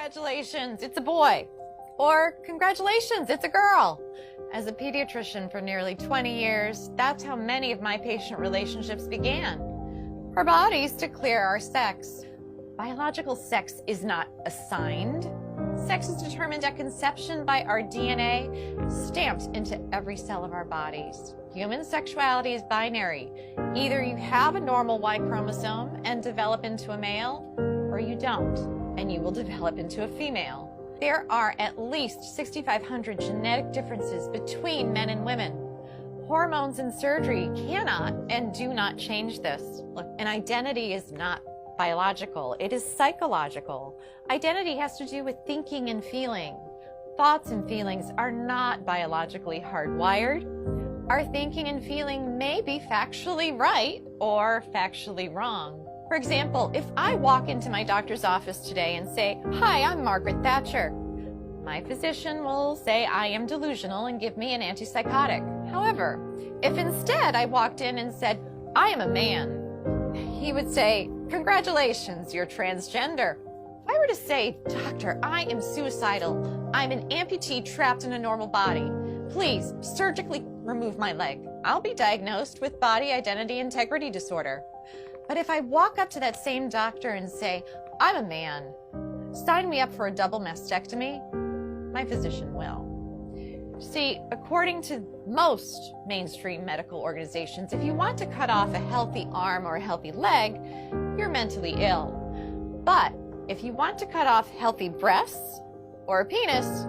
Congratulations, it's a boy. Or congratulations, it's a girl. As a pediatrician for nearly 20 years, that's how many of my patient relationships began. Our bodies declare our sex. Biological sex is not assigned. Sex is determined at conception by our DNA, stamped into every cell of our bodies. Human sexuality is binary. Either you have a normal Y chromosome and develop into a male, or you don't, and you will develop into a female. There are at least 6,500 genetic differences between men and women. Hormones and surgery cannot and do not change this. Look, an identity is not biological, it is psychological. Identity has to do with thinking and feeling. Thoughts and feelings are not biologically hardwired. Our thinking and feeling may be factually right or factually wrong. For example, if I walk into my doctor's office today and say, "Hi, I'm Margaret Thatcher," my physician will say I am delusional and give me an antipsychotic. However, if instead I walked in and said, "I am a man," he would say, "Congratulations, you're transgender." If I were to say, "Doctor, I am suicidal. I'm an amputee trapped in a normal body. Please surgically remove my leg," I'll be diagnosed with body identity integrity disorder. But if I walk up to that same doctor and say, "I'm a man, sign me up for a double mastectomy," my physician will. See, according to most mainstream medical organizations, if you want to cut off a healthy arm or a healthy leg, you're mentally ill. But if you want to cut off healthy breasts or a penis,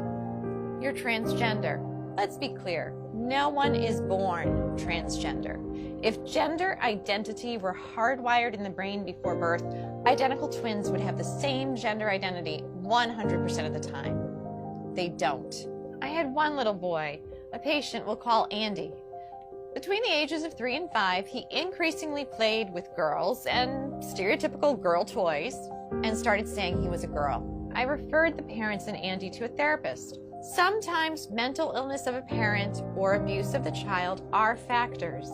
you're transgender. Let's be clear, no one is born transgender. If gender identity were hardwired in the brain before birth, identical twins would have the same gender identity 100% of the time. They don't. I had one little boy, a patient we'll call Andy. Between the ages of 3 and 5, he increasingly played with girls and stereotypical girl toys and started saying he was a girl. I referred the parents and Andy to a therapist. Sometimes mental illness of a parent or abuse of the child are factors.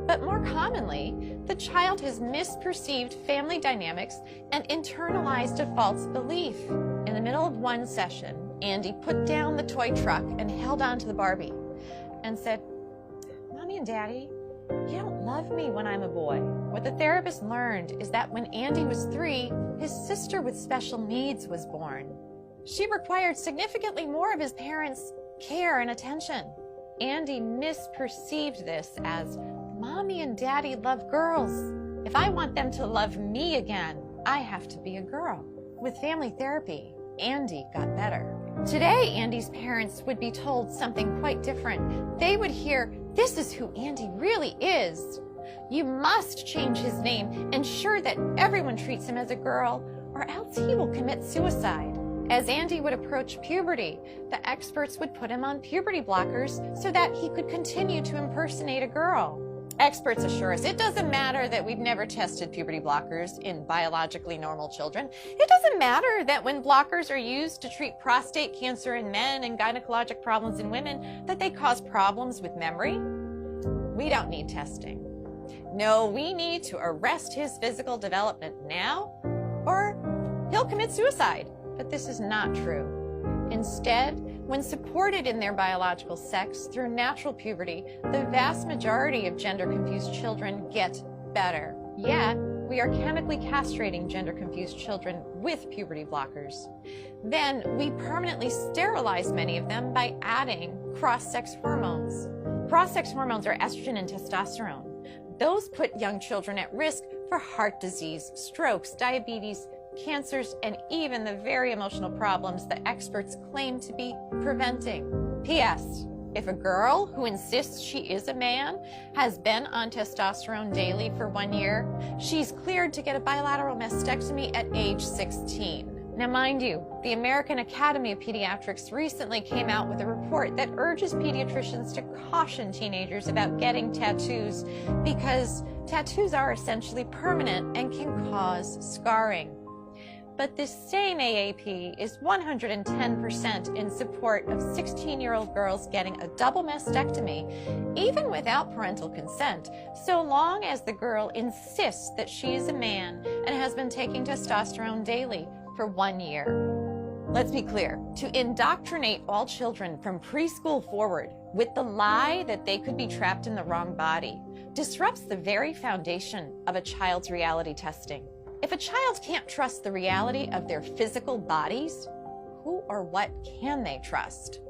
But more commonly, the child has misperceived family dynamics and internalized a false belief. In the middle of one session, Andy put down the toy truck and held on to the Barbie and said, "Mommy and Daddy, you don't love me when I'm a boy." What the therapist learned is that when Andy was 3, his sister with special needs was born. She required significantly more of his parents' care and attention. Andy misperceived this as, "Mommy and Daddy love girls. If I want them to love me again, I have to be a girl." With family therapy, Andy got better. Today, Andy's parents would be told something quite different. They would hear, "This is who Andy really is. You must change his name, ensure that everyone treats him as a girl, or else he will commit suicide." As Andy would approach puberty, the experts would put him on puberty blockers so that he could continue to impersonate a girl. Experts assure us it doesn't matter that we've never tested puberty blockers in biologically normal children. It doesn't matter that when blockers are used to treat prostate cancer in men and gynecologic problems in women, that they cause problems with memory. We don't need testing. No, we need to arrest his physical development now, or he'll commit suicide. But this is not true. Instead, when supported in their biological sex through natural puberty, the vast majority of gender-confused children get better. Yet, we are chemically castrating gender-confused children with puberty blockers. Then, we permanently sterilize many of them by adding cross-sex hormones. Cross-sex hormones are estrogen and testosterone. Those put young children at risk for heart disease, strokes, diabetes, cancers, and even the very emotional problems the experts claim to be preventing. P.S. If a girl who insists she is a man has been on testosterone daily for 1 year, she's cleared to get a bilateral mastectomy at age 16. Now, mind you, the American Academy of Pediatrics recently came out with a report that urges pediatricians to caution teenagers about getting tattoos because tattoos are essentially permanent and can cause scarring. But this same AAP is 110% in support of 16-year-old girls getting a double mastectomy, even without parental consent, so long as the girl insists that she is a man and has been taking testosterone daily for 1 year. Let's be clear, to indoctrinate all children from preschool forward with the lie that they could be trapped in the wrong body disrupts the very foundation of a child's reality testing. If a child can't trust the reality of their physical bodies, who or what can they trust?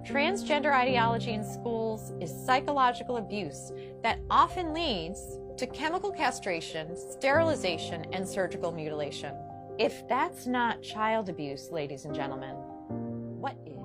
Transgender ideology in schools is psychological abuse that often leads to chemical castration, sterilization, and surgical mutilation. If that's not child abuse, ladies and gentlemen, what is?